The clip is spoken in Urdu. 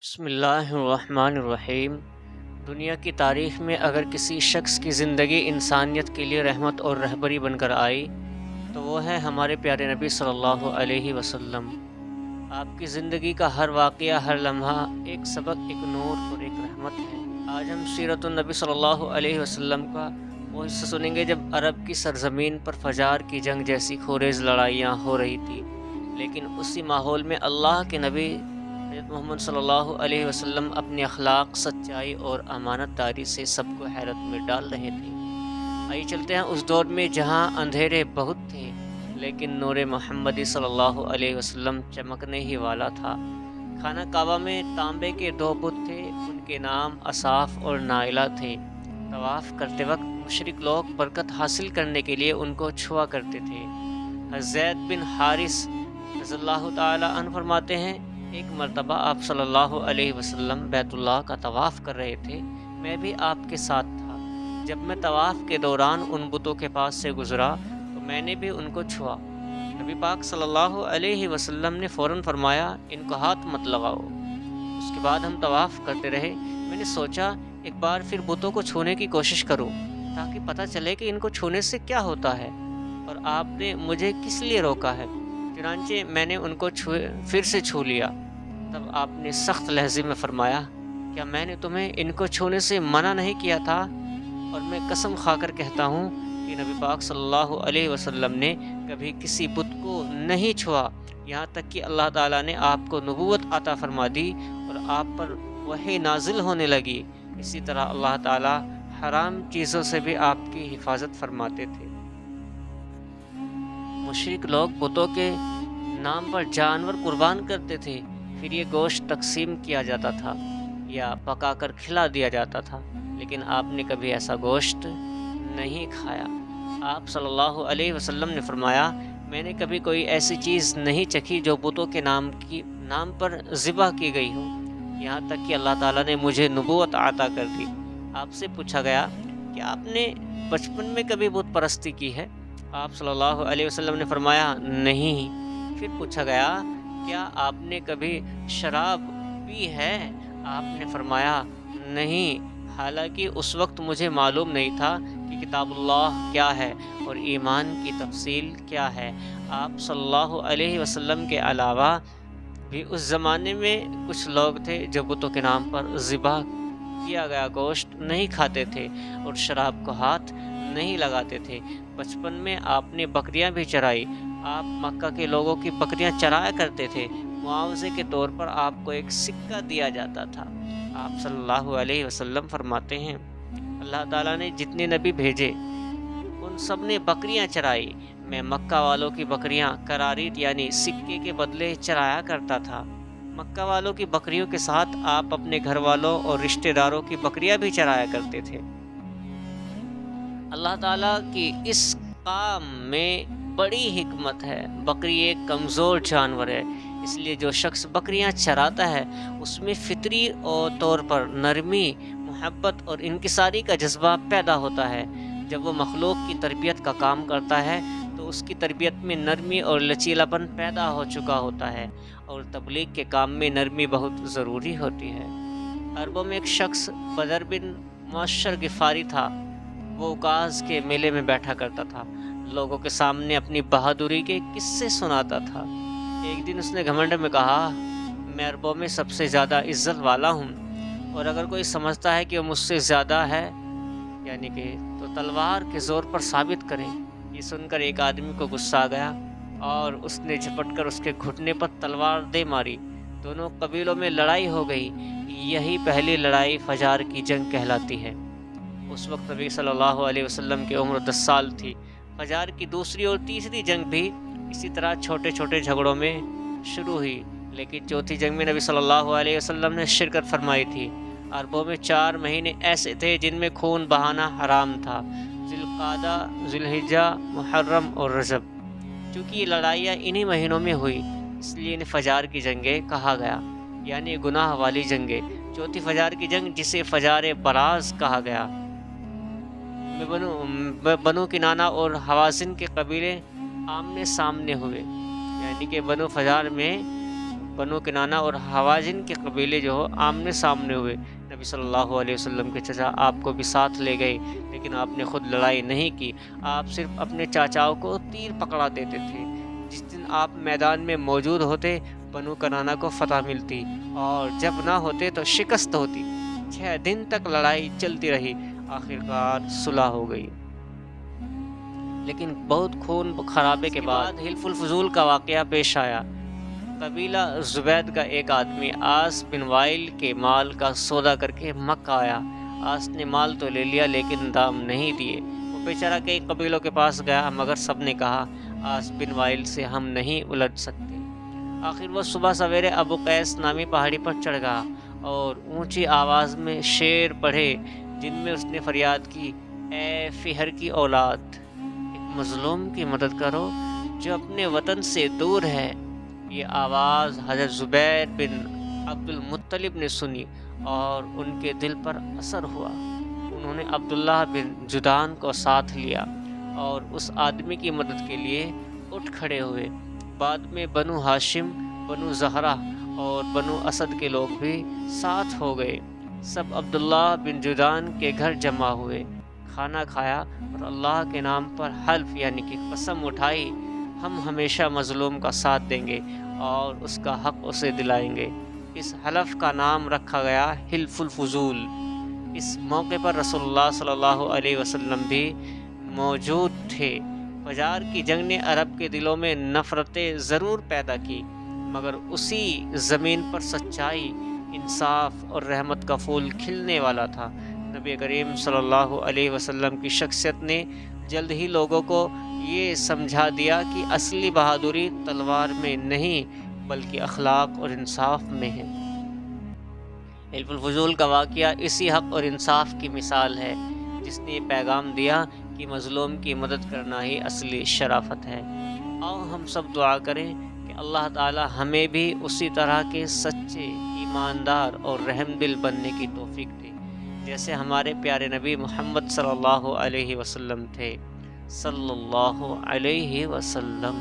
بسم اللہ الرحمن الرحیم۔ دنیا کی تاریخ میں اگر کسی شخص کی زندگی انسانیت کے لیے رحمت اور رہبری بن کر آئی تو وہ ہے ہمارے پیارے نبی صلی اللہ علیہ وسلم۔ آپ کی زندگی کا ہر واقعہ، ہر لمحہ ایک سبق، ایک نور اور ایک رحمت ہے۔ آج ہم سیرت النبی صلی اللہ علیہ وسلم کا وہ حصہ سنیں گے جب عرب کی سرزمین پر فجار کی جنگ جیسی خونریز لڑائیاں ہو رہی تھی، لیکن اسی ماحول میں اللہ کے نبی حضرت محمد صلی اللہ علیہ وسلم اپنے اخلاق، سچائی اور امانت داری سے سب کو حیرت میں ڈال رہے تھے۔ آئیے چلتے ہیں اس دور میں جہاں اندھیرے بہت تھے لیکن نور محمدی صلی اللہ علیہ وسلم چمکنے ہی والا تھا۔ خانہ کعبہ میں تانبے کے دو بت تھے، ان کے نام اصاف اور نائلہ تھے۔ طواف کرتے وقت مشرک لوگ برکت حاصل کرنے کے لیے ان کو چھوا کرتے تھے۔ زید بن حارث رضی اللہ تعالی عنہ فرماتے ہیں، ایک مرتبہ آپ صلی اللہ علیہ وسلم بیت اللہ کا طواف کر رہے تھے، میں بھی آپ کے ساتھ تھا۔ جب میں طواف کے دوران ان بتوں کے پاس سے گزرا تو میں نے بھی ان کو چھوا۔ نبی پاک صلی اللہ علیہ وسلم نے فوراً فرمایا، ان کو ہاتھ مت لگاؤ۔ اس کے بعد ہم طواف کرتے رہے۔ میں نے سوچا ایک بار پھر بتوں کو چھونے کی کوشش کروں تاکہ پتہ چلے کہ ان کو چھونے سے کیا ہوتا ہے اور آپ نے مجھے کس لیے روکا ہے۔ چنانچہ میں نے ان کو پھر سے چھو لیا۔ تب آپ نے سخت لہجے میں فرمایا، کیا میں نے تمہیں ان کو چھونے سے منع نہیں کیا تھا؟ اور میں قسم کھا کر کہتا ہوں کہ نبی پاک صلی اللہ علیہ وسلم نے کبھی کسی بت کو نہیں چھوا، یہاں تک کہ اللہ تعالیٰ نے آپ کو نبوت عطا فرما دی اور آپ پر وحی نازل ہونے لگی۔ اسی طرح اللہ تعالیٰ حرام چیزوں سے بھی آپ کی حفاظت فرماتے تھے۔ مشرک لوگ بتوں کے نام پر جانور قربان کرتے تھے، پھر یہ گوشت تقسیم کیا جاتا تھا یا پکا کر کھلا دیا جاتا تھا، لیکن آپ نے کبھی ایسا گوشت نہیں کھایا۔ آپ صلی اللہ علیہ وسلم نے فرمایا، میں نے کبھی کوئی ایسی چیز نہیں چکھی جو بتوں کے نام پر ذبح کی گئی ہو، یہاں تک کہ اللہ تعالیٰ نے مجھے نبوت عطا کر دی۔ آپ سے پوچھا گیا کہ آپ نے بچپن میں کبھی بت پرستی کی ہے؟ آپ صلی اللہ علیہ وسلم نے فرمایا، نہیں۔ پھر پوچھا گیا، کیا آپ نے کبھی شراب پی ہے؟ آپ نے فرمایا، نہیں، حالانکہ اس وقت مجھے معلوم نہیں تھا کہ کتاب اللہ کیا ہے اور ایمان کی تفصیل کیا ہے۔ آپ صلی اللہ علیہ وسلم کے علاوہ بھی اس زمانے میں کچھ لوگ تھے جو بتوں کے نام پر ذبح کیا گیا گوشت نہیں کھاتے تھے اور شراب کو ہاتھ نہیں لگاتے تھے۔ بچپن میں آپ نے بکریاں بھی چرائی۔ آپ مکہ کے لوگوں کی بکریاں چرایا کرتے تھے۔ معاوضے کے طور پر آپ کو ایک سکہ دیا جاتا تھا۔ آپ صلی اللہ علیہ وسلم فرماتے ہیں، اللہ تعالیٰ نے جتنے نبی بھیجے ان سب نے بکریاں چرائی، میں مکہ والوں کی بکریاں قراریت یعنی سکے کے بدلے چرایا کرتا تھا۔ مکہ والوں کی بکریوں کے ساتھ آپ اپنے گھر والوں اور رشتہ داروں کی بکریاں بھی چرایا کرتے تھے۔ اللہ تعالیٰ کی اس کام میں بڑی حکمت ہے۔ بکری ایک کمزور جانور ہے، اس لیے جو شخص بکریاں چراتا ہے اس میں فطری طور پر نرمی، محبت اور انکساری کا جذبہ پیدا ہوتا ہے۔ جب وہ مخلوق کی تربیت کا کام کرتا ہے تو اس کی تربیت میں نرمی اور لچیلاپن پیدا ہو چکا ہوتا ہے، اور تبلیغ کے کام میں نرمی بہت ضروری ہوتی ہے۔ عربوں میں ایک شخص بدر بن معشر غفاری تھا۔ وہ اوکاز کے میلے میں بیٹھا کرتا تھا، لوگوں کے سامنے اپنی بہادری کے قصے سناتا تھا۔ ایک دن اس نے گھمنڈ میں کہا، میں عربوں میں سب سے زیادہ عزت والا ہوں، اور اگر کوئی سمجھتا ہے کہ وہ مجھ سے زیادہ ہے یعنی کہ تو تلوار کے زور پر ثابت کرے۔ یہ سن کر ایک آدمی کو غصہ آ گیا اور اس نے جھپٹ کر اس کے گھٹنے پر تلوار دے ماری۔ دونوں قبیلوں میں لڑائی ہو گئی۔ یہی پہلی لڑائی فجار کی جنگ کہلاتی ہے۔ اس وقت نبی صلی اللہ علیہ وسلم کی عمر 10 سال تھی۔ فجار کی دوسری اور تیسری جنگ بھی اسی طرح چھوٹے چھوٹے جھگڑوں میں شروع ہوئی، لیکن چوتھی جنگ میں نبی صلی اللہ علیہ وسلم نے شرکت فرمائی تھی۔ عربوں میں 4 مہینے ایسے تھے جن میں خون بہانا حرام تھا: ذی القعدہ، ذی الحجہ، محرم اور رجب۔ چونکہ یہ لڑائیاں انہی مہینوں میں ہوئی اس لیے انہیں فجار کی جنگیں کہا گیا، یعنی گناہ والی جنگیں۔ چوتھی فجار کی جنگ جسے فجار براز کہا گیا میں بنو کنانہ اور حوازن کے قبیلے آمنے سامنے ہوئے، یعنی کہ بنو فجار میں بنو کنانہ اور حوازن کے قبیلے جو آمنے سامنے ہوئے، نبی صلی اللہ علیہ وسلم کے چچا آپ کو بھی ساتھ لے گئے، لیکن آپ نے خود لڑائی نہیں کی، آپ صرف اپنے چاچاؤں کو تیر پکڑا دیتے تھے۔ جس دن آپ میدان میں موجود ہوتے بنو کنانہ کو فتح ملتی، اور جب نہ ہوتے تو شکست ہوتی۔ 6 دن تک لڑائی چلتی رہی، آخرکار صلح ہو گئی، لیکن بہت خون خرابے کے بعد حلف الفضول کا واقعہ پیش آیا۔ قبیلہ زبید کا ایک آدمی آس بن وائل کے مال کا سودا کر کے مکہ آیا۔ آس نے مال تو لے لیا لیکن دام نہیں دیے۔ وہ بیچارہ کئی قبیلوں کے پاس گیا، مگر سب نے کہا آس بن وائل سے ہم نہیں الجھ سکتے۔ آخر وہ صبح سویرے ابو قیس نامی پہاڑی پر چڑھ گیا اور اونچی آواز میں شعر پڑھے، جن میں اس نے فریاد کی، اے فہر کی اولاد، ایک مظلوم کی مدد کرو جو اپنے وطن سے دور ہے۔ یہ آواز حضرت زبیر بن عبد المطلب نے سنی اور ان کے دل پر اثر ہوا۔ انہوں نے عبداللہ بن جدعان کو ساتھ لیا اور اس آدمی کی مدد کے لیے اٹھ کھڑے ہوئے۔ بعد میں بنو ہاشم، بنو زہرہ اور بنو اسد کے لوگ بھی ساتھ ہو گئے۔ سب عبداللہ بن جدعان کے گھر جمع ہوئے، کھانا کھایا اور اللہ کے نام پر حلف یعنی کہ قسم اٹھائی، ہم ہمیشہ مظلوم کا ساتھ دیں گے اور اس کا حق اسے دلائیں گے۔ اس حلف کا نام رکھا گیا حلف الفضول۔ اس موقع پر رسول اللہ صلی اللہ علیہ وسلم بھی موجود تھے۔ فجار کی جنگ نے عرب کے دلوں میں نفرتیں ضرور پیدا کی، مگر اسی زمین پر سچائی، انصاف اور رحمت کا پھول کھلنے والا تھا۔ نبی کریم صلی اللہ علیہ وسلم کی شخصیت نے جلد ہی لوگوں کو یہ سمجھا دیا کہ اصلی بہادری تلوار میں نہیں بلکہ اخلاق اور انصاف میں ہے۔ حلف الفضول کا واقعہ اسی حق اور انصاف کی مثال ہے، جس نے یہ پیغام دیا کہ مظلوم کی مدد کرنا ہی اصلی شرافت ہے۔ آؤ ہم سب دعا کریں کہ اللہ تعالی ہمیں بھی اسی طرح کے سچے، ایماندار اور رحم دل بننے کی توفیق دے، جیسے ہمارے پیارے نبی محمد صلی اللہ علیہ وسلم تھے، صلی اللہ علیہ وسلم۔